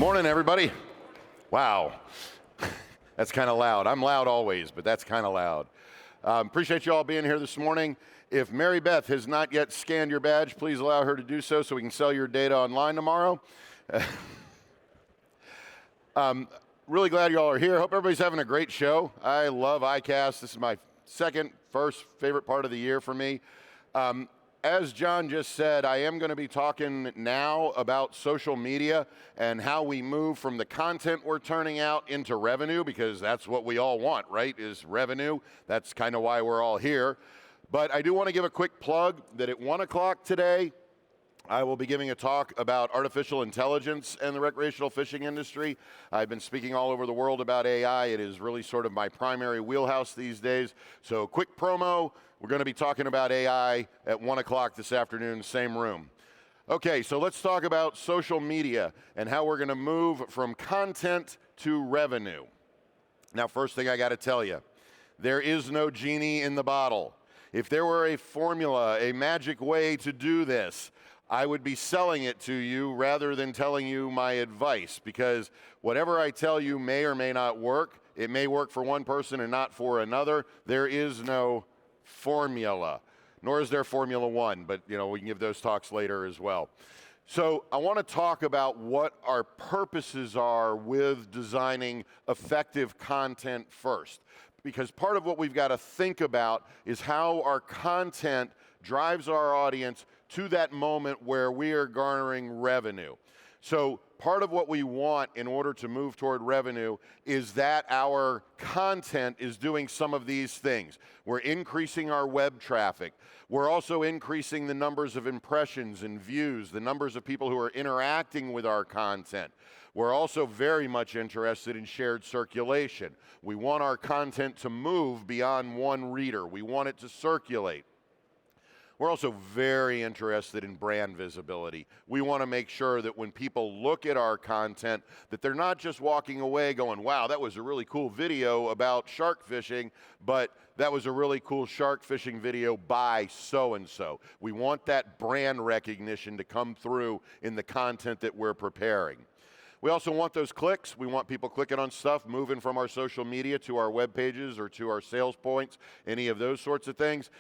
Morning, everybody. Wow, that's kind of loud. I'm loud always, but that's kind of loud. Appreciate you all being here this morning. If Mary Beth has not yet scanned your badge, please allow her to do so we can sell your data online tomorrow. Really glad you all are here. Hope everybody's having a great show. I love ICAST. This is my first favorite part of the year for me. As John just said, I am going to be talking now about social media and how we move from the content we're turning out into revenue, because that's what we all want, right, is revenue. That's kind of why we're all here. But I do want to give a quick plug that at 1 o'clock today, I will be giving a talk about artificial intelligence and the recreational fishing industry. I've been speaking all over the world about AI. It is really sort of my primary wheelhouse these days. So quick promo, we're going to be talking about AI at 1 o'clock this afternoon, same room. Okay, so let's talk about social media and how we're going to move from content to revenue. Now, first thing I got to tell you, there is no genie in the bottle. If there were a formula, a magic way to do this, I would be selling it to you rather than telling you my advice, because whatever I tell you may or may not work. It may work for one person and not for another. There is no formula, nor is there Formula One, but we can give those talks later as well. So I want to talk about what our purposes are with designing effective content first, because part of what we've got to think about is how our content drives our audience to that moment where we are garnering revenue. So part of what we want in order to move toward revenue is that our content is doing some of these things. We're increasing our web traffic. We're also increasing the numbers of impressions and views, the numbers of people who are interacting with our content. We're also very much interested in shared circulation. We want our content to move beyond one reader. We want it to circulate. We're also very interested in brand visibility. We want to make sure that when people look at our content, that they're not just walking away going, wow, that was a really cool video about shark fishing, but that was a really cool shark fishing video by so-and-so. We want that brand recognition to come through in the content that we're preparing. We also want those clicks. We want people clicking on stuff, moving from our social media to our web pages or to our sales points, any of those sorts of things.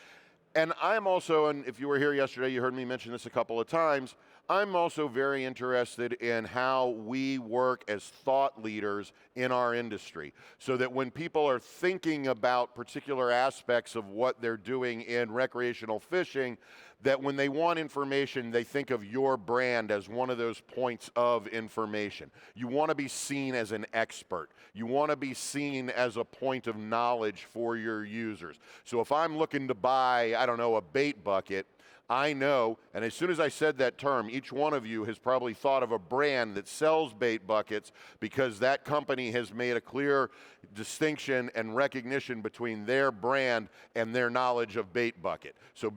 And I'm also, and if you were here yesterday, you heard me mention this a couple of times, I'm also very interested in how we work as thought leaders in our industry, so that when people are thinking about particular aspects of what they're doing in recreational fishing, that when they want information, they think of your brand as one of those points of information. You want to be seen as an expert. You want to be seen as a point of knowledge for your users. So if I'm looking to buy, I don't know, a bait bucket, I know, and as soon as I said that term, each one of you has probably thought of a brand that sells bait buckets, because that company has made a clear distinction and recognition between their brand and their knowledge of bait bucket. So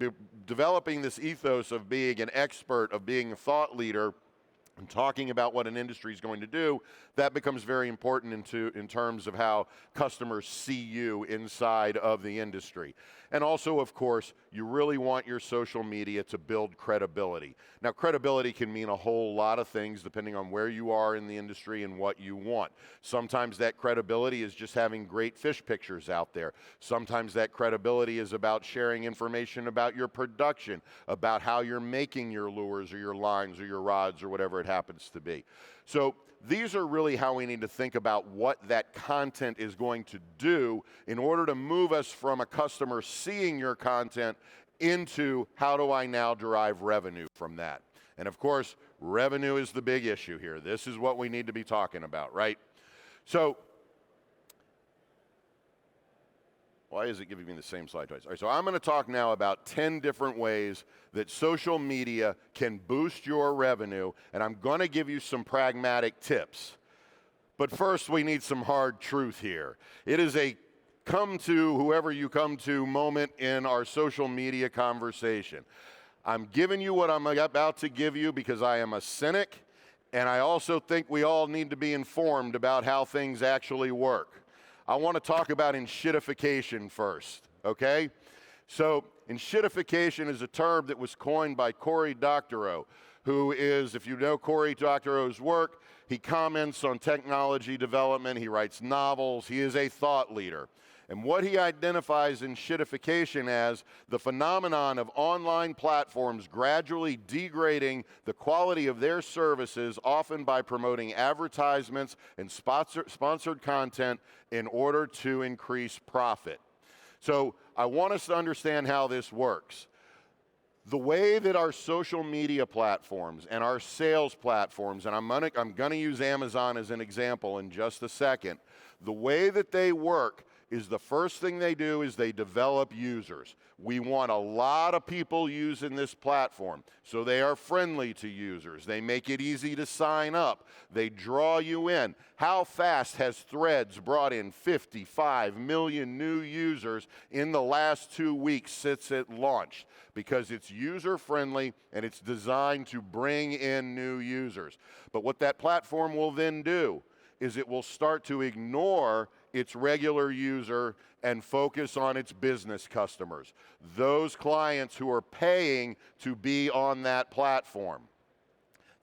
developing this ethos of being an expert, of being a thought leader, and talking about what an industry is going to do, that becomes very important in terms of how customers see you inside of the industry. And also, of course, you really want your social media to build credibility. Now, credibility can mean a whole lot of things depending on where you are in the industry and what you want. Sometimes that credibility is just having great fish pictures out there. Sometimes that credibility is about sharing information about your production, about how you're making your lures or your lines or your rods or whatever it happens to be. So these are really how we need to think about what that content is going to do in order to move us from a customer seeing your content into how do I now derive revenue from that. And of course, revenue is the big issue here. This is what we need to be talking about, right? So, why is it giving me the same slide twice? All right, so I'm going to talk now about 10 different ways that social media can boost your revenue, and I'm going to give you some pragmatic tips. But first, we need some hard truth here. It is a come to whoever you come to moment in our social media conversation. I'm giving you what I'm about to give you because I am a cynic, and I also think we all need to be informed about how things actually work. I want to talk about enshittification first, okay? So enshittification is a term that was coined by Cory Doctorow, who is, if you know Corey Doctorow's work, he comments on technology development, he writes novels, he is a thought leader. And what he identifies in shitification as the phenomenon of online platforms gradually degrading the quality of their services, often by promoting advertisements and sponsored content in order to increase profit. So I want us to understand how this works. The way that our social media platforms and our sales platforms, and I'm gonna use Amazon as an example in just a second, the way that they work is the first thing they do is they develop users. We want a lot of people using this platform, so they are friendly to users. They make it easy to sign up. They draw you in. How fast has Threads brought in 55 million new users in the last 2 weeks since it launched? Because it's user-friendly and it's designed to bring in new users. But what that platform will then do is it will start to ignore its regular user and focus on its business customers, those clients who are paying to be on that platform.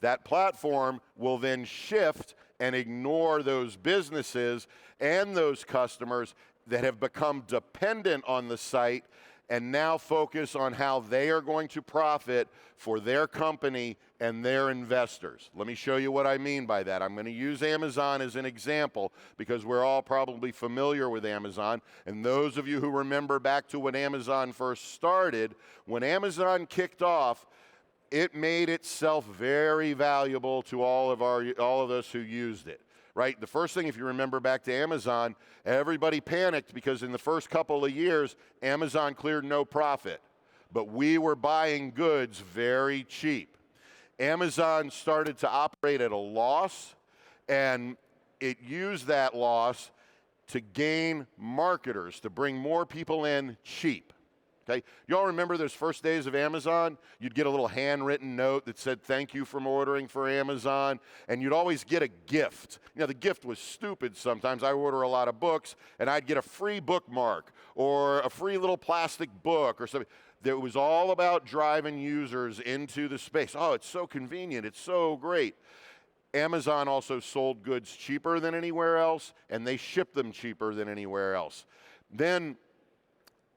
That platform will then shift and ignore those businesses and those customers that have become dependent on the site and now focus on how they are going to profit for their company and their investors. Let me show you what I mean by that. I'm going to use Amazon as an example because we're all probably familiar with Amazon. And those of you who remember back to when Amazon first started, when Amazon kicked off, it made itself very valuable to all of us who used it. Right? The first thing, if you remember back to Amazon, everybody panicked because in the first couple of years, Amazon cleared no profit. But we were buying goods very cheap. Amazon started to operate at a loss, and it used that loss to gain marketers, to bring more people in cheap. Okay? You all remember those first days of Amazon? You'd get a little handwritten note that said, "Thank you for ordering for Amazon," and you'd always get a gift. You know, the gift was stupid sometimes. I order a lot of books, and I'd get a free bookmark or a free little plastic book or something. It was all about driving users into the space. Oh, it's so convenient. It's so great. Amazon also sold goods cheaper than anywhere else, and they shipped them cheaper than anywhere else. Then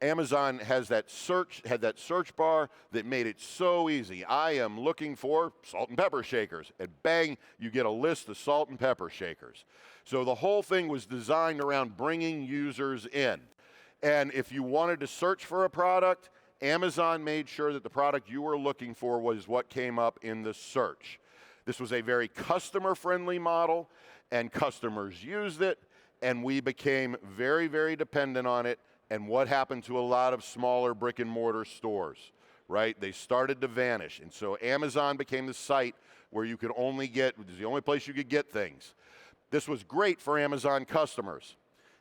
Amazon had that search bar that made it so easy. I am looking for salt and pepper shakers, and bang, you get a list of salt and pepper shakers. So the whole thing was designed around bringing users in. And if you wanted to search for a product, Amazon made sure that the product you were looking for was what came up in the search. This was a very customer-friendly model, and customers used it, and we became very, very dependent on it. And what happened to a lot of smaller brick and mortar stores, right? They started to vanish. And so Amazon became the site where you could only get, it was the only place you could get things. This was great for Amazon customers.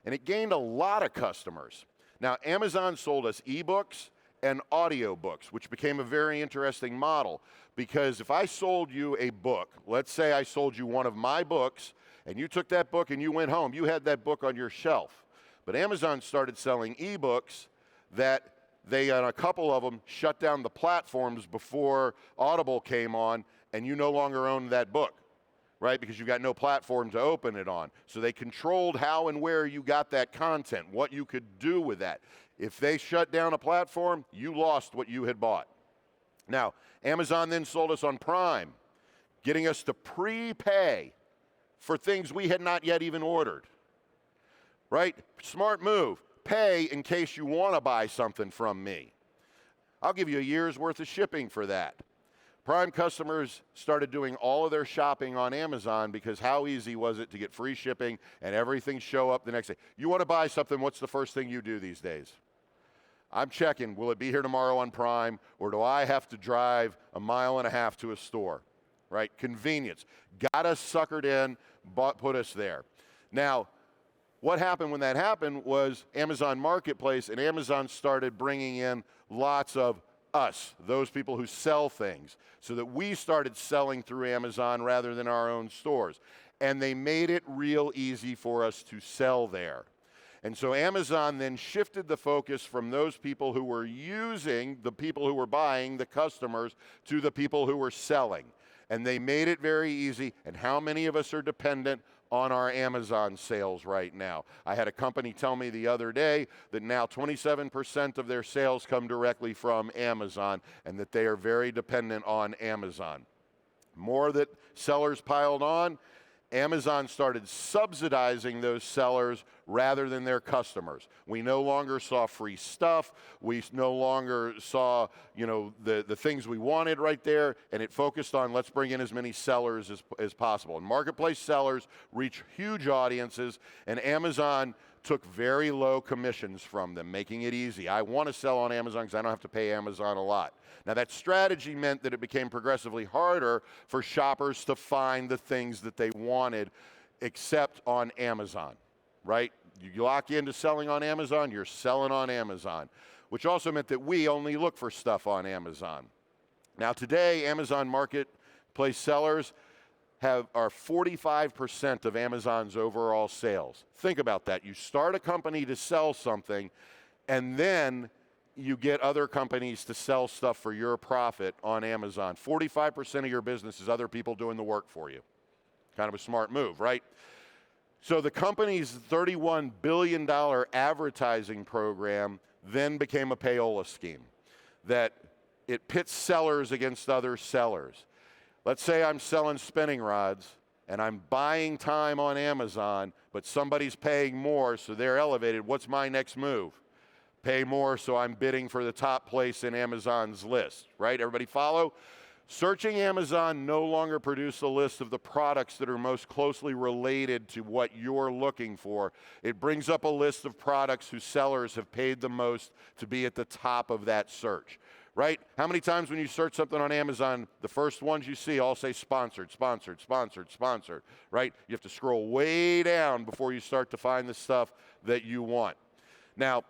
And it gained a lot of customers. Now, Amazon sold us ebooks and audiobooks, which became a very interesting model. Because if I sold you a book, let's say I sold you one of my books, and you took that book and you went home, you had that book on your shelf. But Amazon started selling ebooks that they, on a couple of them, shut down the platforms before Audible came on, and you no longer own that book, right? Because you got no platform to open it on. So they controlled how and where you got that content, what you could do with that. If they shut down a platform, you lost what you had bought. Now, Amazon then sold us on Prime, getting us to prepay for things we had not yet even ordered. Right? Smart move. Pay in case you want to buy something from me. I'll give you a year's worth of shipping for that. Prime customers started doing all of their shopping on Amazon because how easy was it to get free shipping and everything show up the next day? You want to buy something, what's the first thing you do these days? I'm checking, will it be here tomorrow on Prime, or do I have to drive 1.5 miles to a store? Right? Convenience. Got us suckered in, put us there. Now, what happened when that happened was Amazon Marketplace, and Amazon started bringing in lots of us, those people who sell things, so that we started selling through Amazon rather than our own stores. And they made it real easy for us to sell there. And so Amazon then shifted the focus from those people who were using, the people who were buying, the customers, to the people who were selling. And they made it very easy. And how many of us are dependent on our Amazon sales right now? I had a company tell me the other day that now 27% of their sales come directly from Amazon, and that they are very dependent on Amazon. More that sellers piled on, Amazon started subsidizing those sellers rather than their customers. We no longer saw free stuff. We no longer saw, the things we wanted right there, and it focused on let's bring in as many sellers as possible. And marketplace sellers reach huge audiences, and Amazon took very low commissions from them, making it easy. I want to sell on Amazon because I don't have to pay Amazon a lot. Now, that strategy meant that it became progressively harder for shoppers to find the things that they wanted except on Amazon, right? You lock into selling on Amazon, you're selling on Amazon, which also meant that we only look for stuff on Amazon. Now, today, Amazon marketplace sellers are 45% of Amazon's overall sales. Think about that. You start a company to sell something, and then you get other companies to sell stuff for your profit on Amazon. 45% of your business is other people doing the work for you. Kind of a smart move, right? So the company's $31 billion advertising program then became a payola scheme, that it pits sellers against other sellers. Let's say I'm selling spinning rods and I'm buying time on Amazon, but somebody's paying more, so they're elevated. What's my next move? Pay more, so I'm bidding for the top place in Amazon's list, right? Everybody follow? Searching Amazon no longer produces a list of the products that are most closely related to what you're looking for. It brings up a list of products whose sellers have paid the most to be at the top of that search, right? How many times when you search something on Amazon, the first ones you see all say sponsored, sponsored, sponsored, sponsored, right? You have to scroll way down before you start to find the stuff that you want. Now,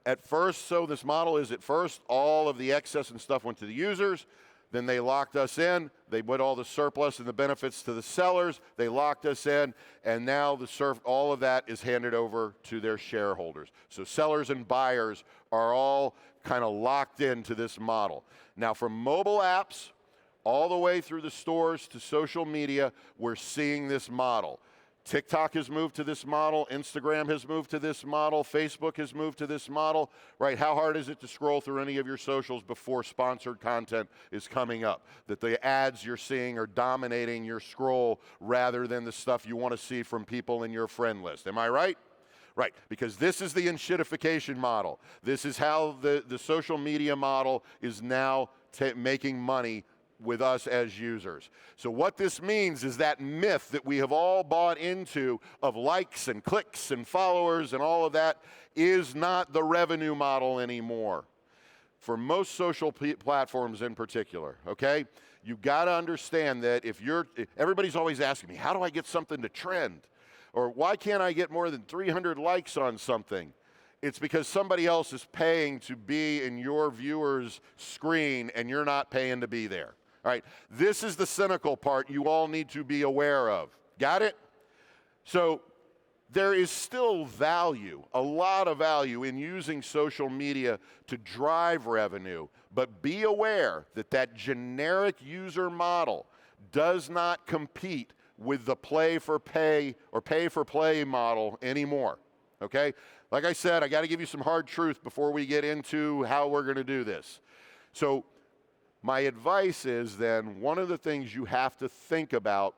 at first, so this model is at first, all of the excess and stuff went to the users. Then they locked us in. They put all the surplus and the benefits to the sellers. They locked us in, and now all of that is handed over to their shareholders. So sellers and buyers are all kind of locked into this model. Now, from mobile apps all the way through the stores to social media, we're seeing this model. TikTok has moved to this model. Instagram has moved to this model. Facebook has moved to this model, right? How hard is it to scroll through any of your socials before sponsored content is coming up? That the ads you're seeing are dominating your scroll rather than the stuff you want to see from people in your friend list. Am I right? Right, because this is the enshittification model. This is how the social media model is now making money with us as users. So what this means is that myth that we have all bought into of likes and clicks and followers and all of that is not the revenue model anymore. For most social platforms in particular, okay? You've got to understand that everybody's always asking me, how do I get something to trend? Or why can't I get more than 300 likes on something? It's because somebody else is paying to be in your viewer's screen and you're not paying to be there. All right, this is the cynical part you all need to be aware of. Got it? So there is still value, a lot of value in using social media to drive revenue, but be aware that that generic user model does not compete with the play for pay or pay for play model anymore, okay? Like I said, I got to give you some hard truth before we get into how we're going to do this. So my advice is then, one of the things you have to think about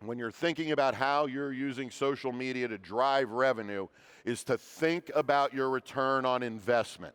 when you're thinking about how you're using social media to drive revenue is to think about your return on investment,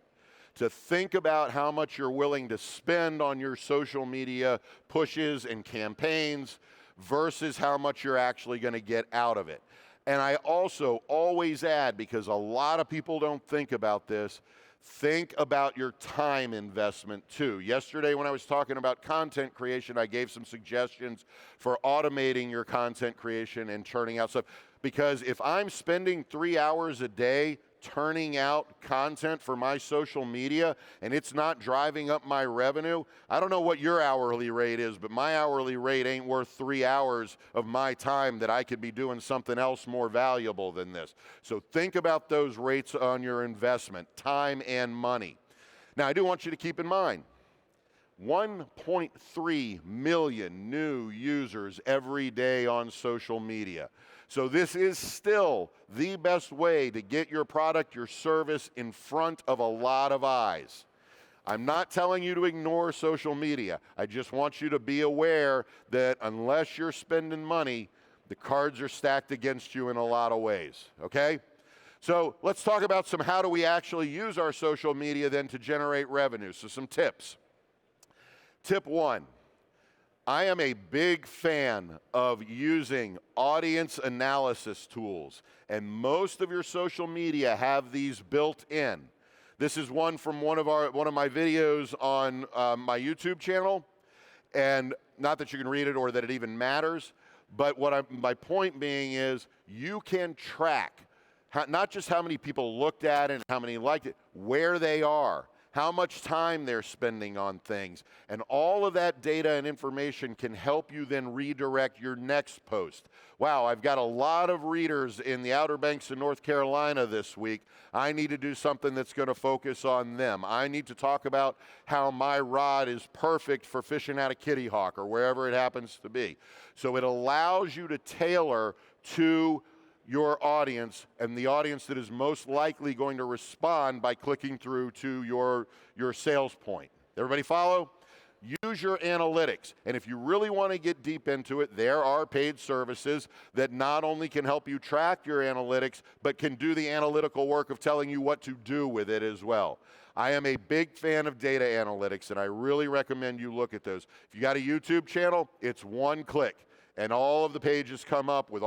to think about how much you're willing to spend on your social media pushes and campaigns versus how much you're actually going to get out of it. And I also always add, because a lot of people don't think about this, think about your time investment too. Yesterday when I was talking about content creation, I gave some suggestions for automating your content creation and churning out stuff. Because if I'm spending 3 hours a day turning out content for my social media and it's not driving up my revenue, I don't know what your hourly rate is, but my hourly rate ain't worth 3 hours of my time that I could be doing something else more valuable than this. So think about those rates on your investment, time and money. Now, I do want you to keep in mind, 1.3 million new users every day on social media. So this is still the best way to get your product, your service in front of a lot of eyes. I'm not telling you to ignore social media. I just want you to be aware that unless you're spending money, the cards are stacked against you in a lot of ways, okay? So let's talk about how do we actually use our social media then to generate revenue. So some tips. Tip 1. I am a big fan of using audience analysis tools, and most of your social media have these built in. This is one from one of my videos on my YouTube channel, and not that you can read it or that it even matters, but my point being is you can track not just how many people looked at it and how many liked it, where they are, how much time they're spending on things. And all of that data and information can help you then redirect your next post. Wow, I've got a lot of readers in the Outer Banks of North Carolina this week. I need to do something that's going to focus on them. I need to talk about how my rod is perfect for fishing out of Kitty Hawk or wherever it happens to be. So it allows you to tailor to your audience and the audience that is most likely going to respond by clicking through to your sales point. Everybody follow? Use your analytics. And if you really want to get deep into it, there are paid services that not only can help you track your analytics, but can do the analytical work of telling you what to do with it as well. I am a big fan of data analytics, and I really recommend you look at those. If you got a YouTube channel, it's one click. And all of the pages come up with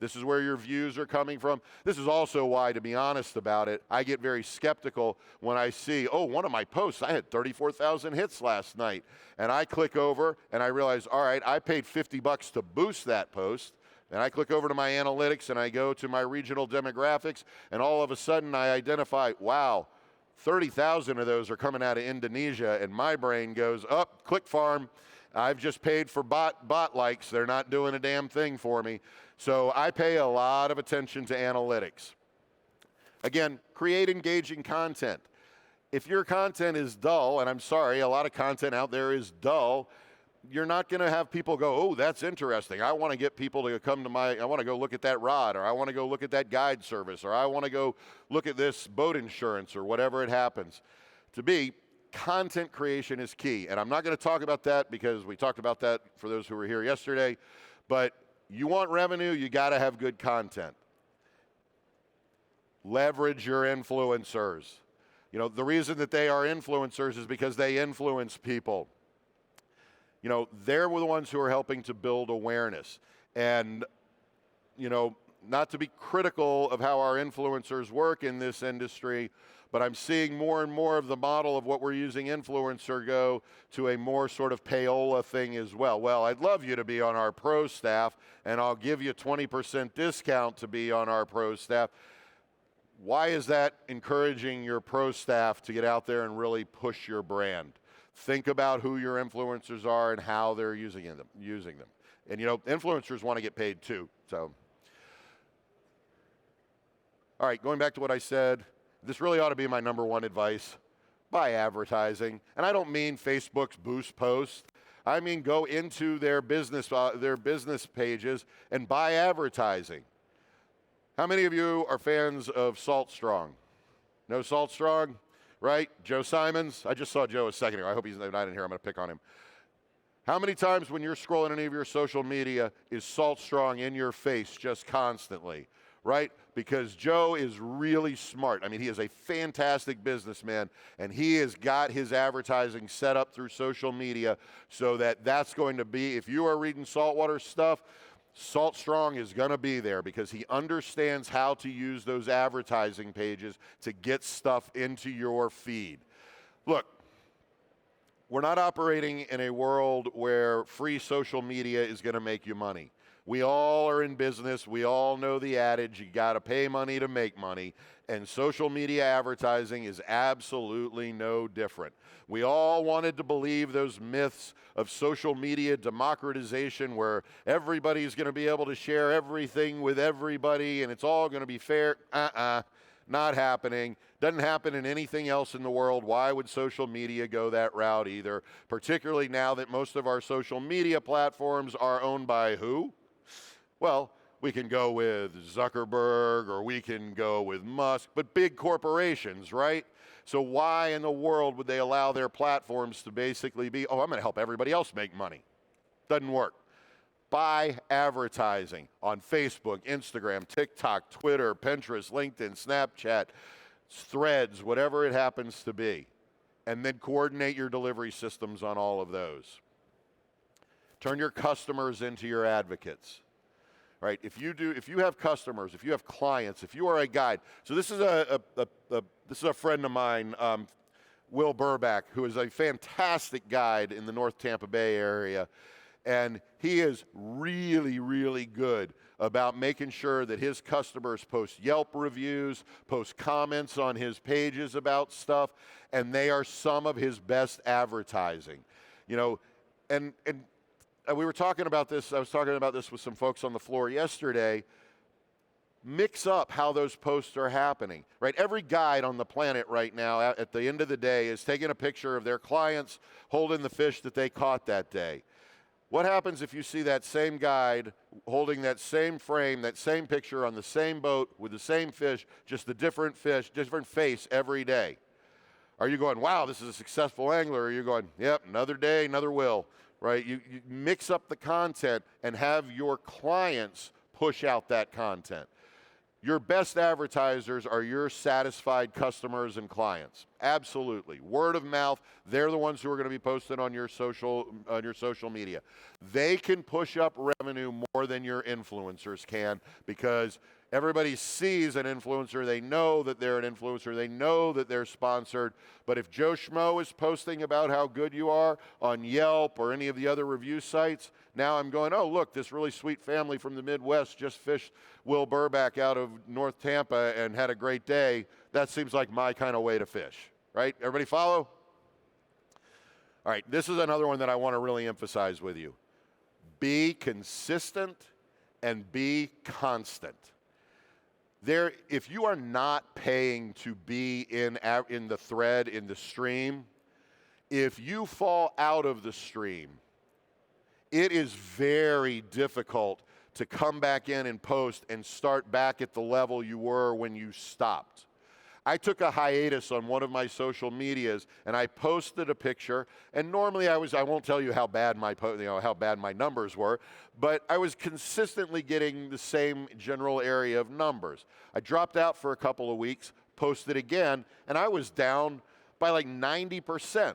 this is where your views are coming from. This is also why, to be honest about it, I get very skeptical when I see, one of my posts, I had 34,000 hits last night. And I click over and I realize, all right, I paid $50 to boost that post. And I click over to my analytics and I go to my regional demographics, and all of a sudden I identify, wow, 30,000 of those are coming out of Indonesia, and my brain goes, click farm. I've just paid for bot likes. They're not doing a damn thing for me. So I pay a lot of attention to analytics. Again, create engaging content. If your content is dull, and I'm sorry, a lot of content out there is dull, you're not going to have people go, oh, that's interesting. I want to get people to come to I want to go look at that rod, or I want to go look at that guide service, or I want to go look at this boat insurance, or whatever it happens to be. Content creation is key, and I'm not going to talk about that because we talked about that for those who were here yesterday, but you want revenue, you got to have good content. Leverage your influencers. You know, the reason that they are influencers is because they influence people. You know, they're the ones who are helping to build awareness. And, you know, not to be critical of how our influencers work in this industry, but I'm seeing more and more of the model of what we're using influencer go to a more sort of payola thing as well. Well, I'd love you to be on our pro staff, and I'll give you a 20% discount to be on our pro staff. Why is that encouraging your pro staff to get out there and really push your brand? Think about who your influencers are and how they're using them. And, you know, influencers want to get paid too. So, all right, going back to what I said, this really ought to be my number one advice. Buy advertising. And I don't mean Facebook's boost post. I mean go into their business pages and buy advertising. How many of you are fans of Salt Strong? No Salt Strong? Right? Joe Simons? I just saw Joe a second ago. I hope he's not in here. I'm going to pick on him. How many times when you're scrolling any of your social media is Salt Strong in your face just constantly? Right? Because Joe is really smart. I mean, he is a fantastic businessman, and he has got his advertising set up through social media so that that's going to be, if you are reading saltwater stuff, Salt Strong is going to be there because he understands how to use those advertising pages to get stuff into your feed. Look, we're not operating in a world where free social media is going to make you money. We all are in business. We all know the adage, you got to pay money to make money. And social media advertising is absolutely no different. We all wanted to believe those myths of social media democratization where everybody's going to be able to share everything with everybody and it's all going to be fair. Not happening. Doesn't happen in anything else in the world. Why would social media go that route either? Particularly now that most of our social media platforms are owned by who? Well, we can go with Zuckerberg or we can go with Musk, but big corporations, right? So why in the world would they allow their platforms to basically be, oh, I'm going to help everybody else make money? Doesn't work. Buy advertising on Facebook, Instagram, TikTok, Twitter, Pinterest, LinkedIn, Snapchat, Threads, whatever it happens to be, and then coordinate your delivery systems on all of those. Turn your customers into your advocates. Right? If you have customers, if you have clients, if you are a guide. So this is a friend of mine, Will Burback, who is a fantastic guide in the North Tampa Bay area. And he is really, really good about making sure that his customers post Yelp reviews, post comments on his pages about stuff, and they are some of his best advertising. You know, and we were talking about this, I was talking about this with some folks on the floor yesterday. Mix up how those posts are happening, right? Every guide on the planet right now at the end of the day is taking a picture of their clients holding the fish that they caught that day. What happens if you see that same guide holding that same frame, that same picture on the same boat with the same fish, just a different fish, different face every day? Are you going, wow, this is a successful angler? Or are you going, yep, another day, another will? Right? You mix up the content and have your clients push out that content. Your best advertisers are your satisfied customers and clients. Absolutely. Word of mouth, they're the ones who are going to be posted on your social media. They can push up revenue more than your influencers can because everybody sees an influencer. They know that they're an influencer. They know that they're sponsored. But if Joe Schmo is posting about how good you are on Yelp or any of the other review sites, now I'm going, oh, look, this really sweet family from the Midwest just fished Will Burback out of North Tampa and had a great day. That seems like my kind of way to fish, right? Everybody follow? All right, this is another one that I want to really emphasize with you. Be consistent and be constant. If you are not paying to be in the thread, in the stream, if you fall out of the stream, it is very difficult to come back in and post and start back at the level you were when you stopped. I took a hiatus on one of my social medias and I posted a picture, and normally I won't tell you how bad my numbers were, but I was consistently getting the same general area of numbers. I dropped out for a couple of weeks, posted again, and I was down by like 90%.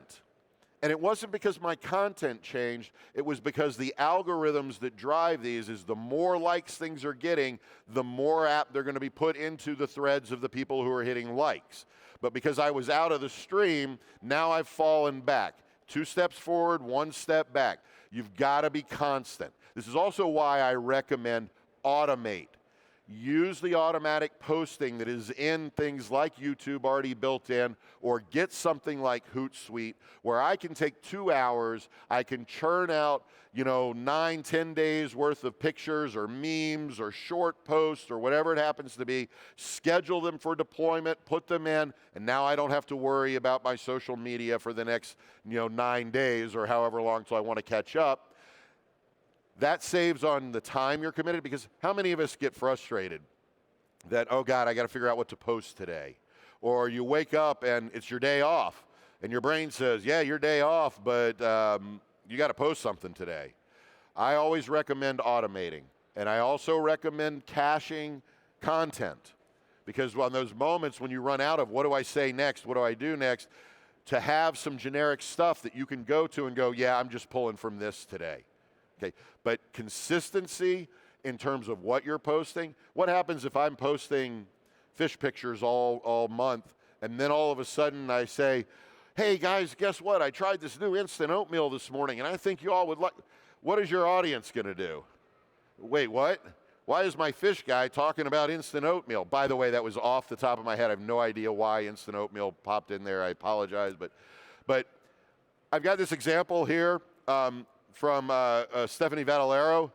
And it wasn't because my content changed, it was because the algorithms that drive these is the more likes things are getting, the more apt they're going to be put into the threads of the people who are hitting likes. But because I was out of the stream, now I've fallen back. 2 steps forward, 1 step back. You've got to be constant. This is also why I recommend automate. Use the automatic posting that is in things like YouTube already built in, or get something like Hootsuite where I can take 2 hours, I can churn out 9, 10 days worth of pictures or memes or short posts or whatever it happens to be, schedule them for deployment, put them in, and now I don't have to worry about my social media for the next 9 days or however long till I want to catch up. That saves on the time you're committed, because how many of us get frustrated that, oh God, I got to figure out what to post today? Or you wake up and it's your day off and your brain says, yeah, your day off, but you got to post something today. I always recommend automating, and I also recommend caching content, because on those moments when you run out of what do I say next, what do I do next, to have some generic stuff that you can go to and go, yeah, I'm just pulling from this today. Okay, but consistency in terms of what you're posting. What happens if I'm posting fish pictures all month, and then all of a sudden I say, hey guys, guess what? I tried this new instant oatmeal this morning, and I think you all would like. What is your audience going to do? Wait, what? Why is my fish guy talking about instant oatmeal? By the way, that was off the top of my head. I have no idea why instant oatmeal popped in there. I apologize, but I've got this example here from Stephanie Vadalero,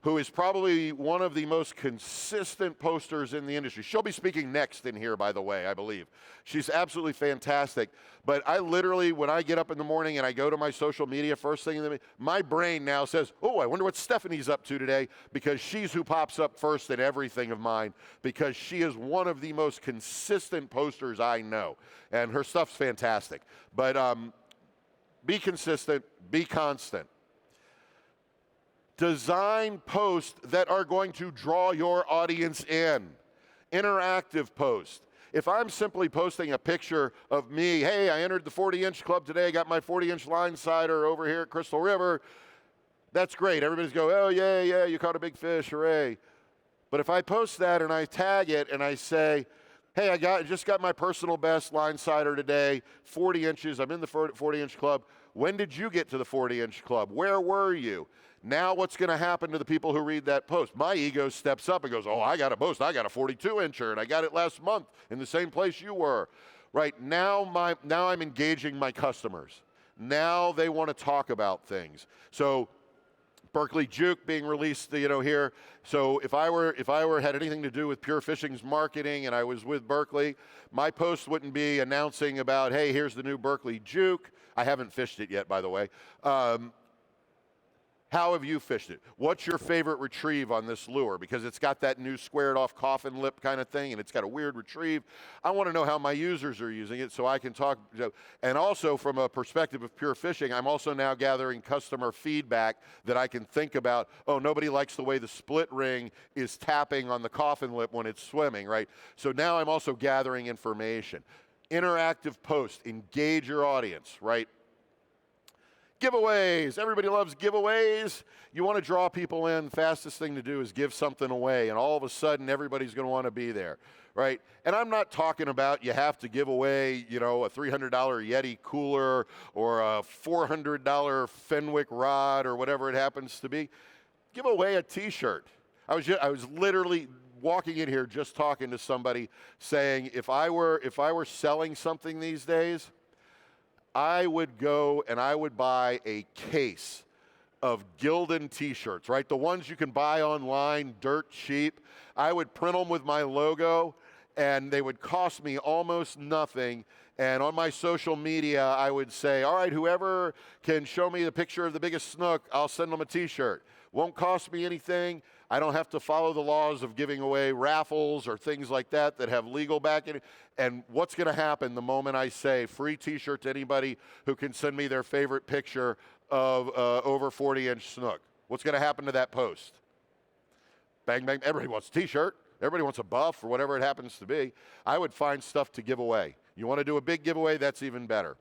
who is probably one of the most consistent posters in the industry. She'll be speaking next in here, by the way, I believe. She's absolutely fantastic. But I literally, when I get up in the morning and I go to my social media first thing in the morning, my brain now says, oh, I wonder what Stephanie's up to today, because she's who pops up first in everything of mine, because she is one of the most consistent posters I know. And her stuff's fantastic. But be consistent, be constant. Design posts that are going to draw your audience in. Interactive posts. If I'm simply posting a picture of me, hey, I entered the 40-inch club today, got my 40-inch line sider over here at Crystal River, that's great. Everybody's go, oh, yeah, you caught a big fish, hooray. But if I post that and I tag it and I say, hey, I just got my personal best line sider today, 40 inches, I'm in the 40-inch club. When did you get to the 40-inch club? Where were you? Now what's going to happen to the people who read that post? My ego steps up and goes, oh, I got a post. I got a 42-incher, and I got it last month in the same place you were. Right now I'm engaging my customers. Now they want to talk about things. So Berkeley Juke being released, here. So if I had anything to do with Pure Fishing's marketing and I was with Berkeley, my post wouldn't be announcing about, hey, here's the new Berkeley Juke. I haven't fished it yet, by the way. How have you fished it? What's your favorite retrieve on this lure? Because it's got that new squared off coffin lip kind of thing, and it's got a weird retrieve. I want to know how my users are using it so I can talk. And also from a perspective of Pure Fishing, I'm also now gathering customer feedback that I can think about, oh, nobody likes the way the split ring is tapping on the coffin lip when it's swimming, right? So now I'm also gathering information. Interactive post, engage your audience, right? Giveaways. Everybody loves giveaways. You want to draw people in. The fastest thing to do is give something away, and all of a sudden everybody's going to want to be there, right? And I'm not talking about you have to give away, a $300 Yeti cooler or a $400 Fenwick rod or whatever it happens to be. Give away a T-shirt. I was literally walking in here just talking to somebody saying if I were selling something these days, I would go and I would buy a case of Gildan T-shirts, right? The ones you can buy online, dirt cheap. I would print them with my logo, and they would cost me almost nothing. And on my social media, I would say, all right, whoever can show me the picture of the biggest snook, I'll send them a T-shirt. Won't cost me anything. I don't have to follow the laws of giving away raffles or things like that have legal backing. And what's going to happen the moment I say free T-shirt to anybody who can send me their favorite picture of over 40-inch snook? What's going to happen to that post? Bang, bang. Everybody wants a T-shirt. Everybody wants a buff or whatever it happens to be. I would find stuff to give away. You want to do a big giveaway? That's even better.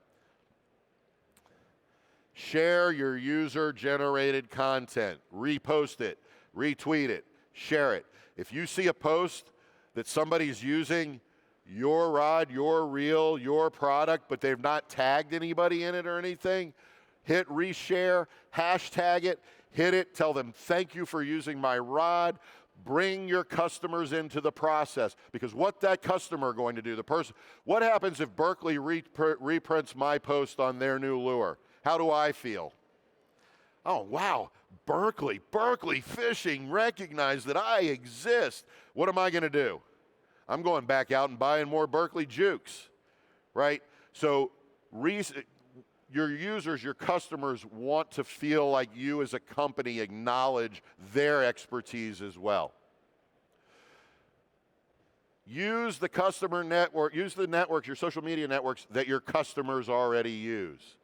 Share your user-generated content. Repost it. Retweet it, share it. If you see a post that somebody's using your rod, your reel, your product, but they've not tagged anybody in it or anything, hit reshare, hashtag it, hit it, tell them thank you for using my rod. Bring your customers into the process, because what that customer going to do, what happens if Berkeley reprints my post on their new lure? How do I feel? Oh, wow. Berkeley Fishing recognized that I exist. What am I going to do? I'm going back out and buying more Berkeley Jukes, right? So your users, your customers want to feel like you as a company acknowledge their expertise as well. Use the customer network, use the networks, your social media networks that your customers already use.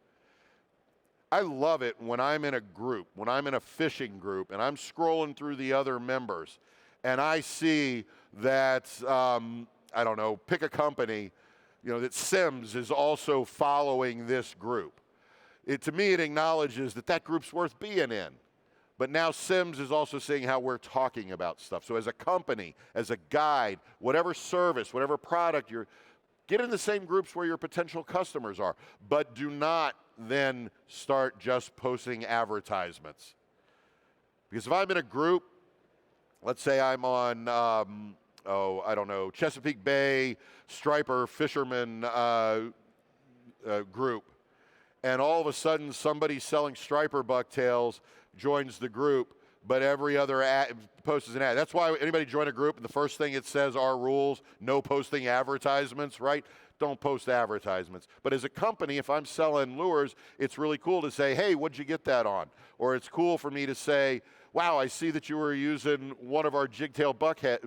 I love it when I'm in a group, when I'm in a fishing group, and I'm scrolling through the other members, and I see that, I don't know, pick a company, that Sims is also following this group. To me, it acknowledges that group's worth being in. But now Sims is also seeing how we're talking about stuff. So as a company, as a guide, whatever service, whatever product get in the same groups where your potential customers are, but do not then start just posting advertisements. Because if I'm in a group let's say I'm on, I don't know, Chesapeake Bay striper fisherman group, and all of a sudden somebody selling striper bucktails joins the group, but every other ad posts an ad. That's why anybody join a group and the first thing it says are rules, no posting advertisements, right? Don't post advertisements. But as a company, if I'm selling lures, it's really cool to say, hey, what'd you get that on? Or it's cool for me to say, wow, I see that you were using one of our jigtail bucktail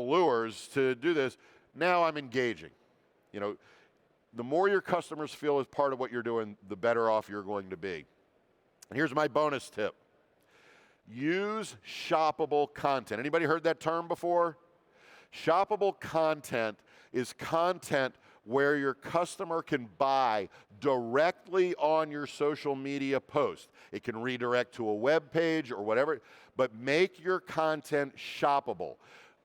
lures to do this. Now I'm engaging. You know, the more your customers feel as part of what you're doing, the better off you're going to be. And here's my bonus tip. Use shoppable content. Anybody heard that term before? Shoppable content is content where your customer can buy directly on your social media post. It can redirect to a web page or whatever, but make your content shoppable.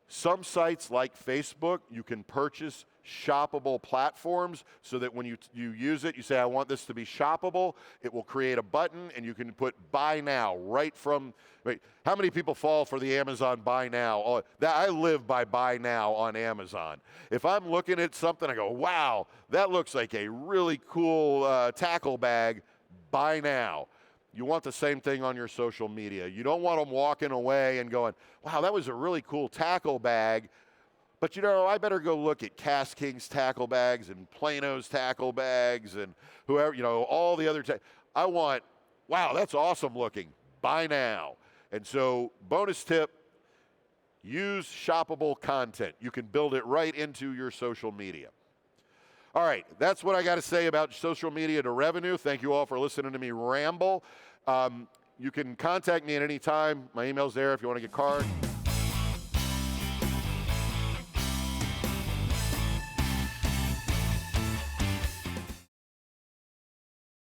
Some sites like Facebook, you can purchase shoppable platforms so that when you use it, you say, I want this to be shoppable. It will create a button and you can put buy now right from, right. How many people fall for the Amazon buy now? Oh, I live by buy now on Amazon. If I'm looking at something, I go, wow, that looks like a really cool tackle bag, buy now. You want the same thing on your social media. You don't want them walking away and going, wow, that was a really cool tackle bag. But, you know, I better go look at Cast King's tackle bags and Plano's tackle bags and whoever, you know, all the other. I want, wow, that's awesome looking. Buy now. And so, bonus tip, use shoppable content. You can build it right into your social media. All right, that's what I got to say about social media to revenue. Thank you all for listening to me ramble. You can contact me at any time. My email's there if you want to get a card.